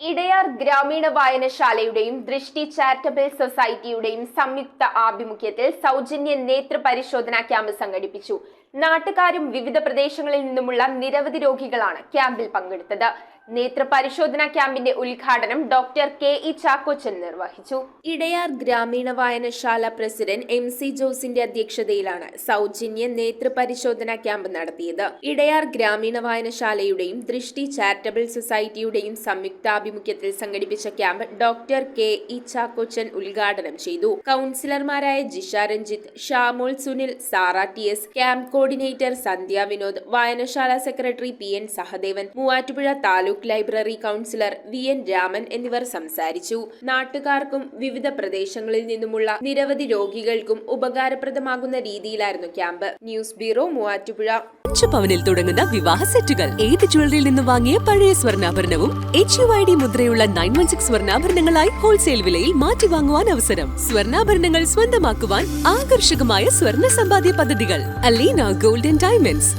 ഇടയാർ ഗ്രാമീണ വായനശാലയുടെയും ദൃഷ്ടി ചാരിറ്റബിൾ സൊസൈറ്റിയുടെയും സംയുക്ത ആഭിമുഖ്യത്തിൽ സൗജന്യ നേത്ര പരിശോധനാ ക്യാമ്പ് സംഘടിപ്പിച്ചു. നാട്ടുകാരും വിവിധ പ്രദേശങ്ങളിൽ നിന്നുമുള്ള നിരവധി രോഗികളാണ് ക്യാമ്പിൽ പങ്കെടുത്തത്. നേത്ര പരിശോധനാ ക്യാമ്പിന്റെ ഉദ്ഘാടനം ഡോക്ടർ കെ.ഇ. ചാക്കോച്ചൻ നിർവഹിച്ചു. ഇടയാർ ഗ്രാമീണ വായനശാല പ്രസിഡന്റ് MC ജോസിന്റെ അധ്യക്ഷതയിലാണ് സൗജന്യ നേത്ര പരിശോധനാ ക്യാമ്പ് നടത്തിയത്. ഇടയാർ ഗ്രാമീണ വായനശാലയുടെയും ദൃഷ്ടി ചാരിറ്റബിൾ സൊസൈറ്റിയുടെയും സംയുക്താഭിമുഖ്യത്തിൽ സംഘടിപ്പിച്ച ക്യാമ്പ് ഡോക്ടർ കെ.ഇ. ചാക്കോച്ചൻ ഉദ്ഘാടനം ചെയ്തു. കൗൺസിലർമാരായ Jisha Ranjith, Shamol Sunil, Sara TS, camp coordinator Sandhya Vinod, വായനശാല secretary PN Sahadevan, Muvattupuzha taluk library councillor VN Raman എന്നിവർ സംസാരിച്ചു. നാട്ടുകാർക്കും വിവിധ പ്രദേശങ്ങളിൽ നിന്നുമുള്ള നിരവധി രോഗികൾക്കും ഉപകാരപ്രദമാകുന്ന രീതിയിലായിരുന്നു ക്യാമ്പ്. News bureau, Muvattupuzha. 5 പവനിൽ തുടങ്ങുന്ന വിവാഹ സെറ്റുകൾ ഏത് ജ്വല്ലറിയിൽ നിന്ന് വാങ്ങിയ പഴയ സ്വർണ്ണാഭരണവും HUID മുദ്രയുള്ള 916 സ്വർണ്ണാഭരണങ്ങളായി ഹോൾസെയിൽ വിലയിൽ മാറ്റി വാങ്ങുവാൻ അവസരം. സ്വർണ്ണാഭരണങ്ങൾ സ്വന്തമാക്കുവാൻ ആകർഷകമായ സ്വർണ്ണ സമ്പാദ്യ പദ്ധതികൾ. Aleena gold and diamonds.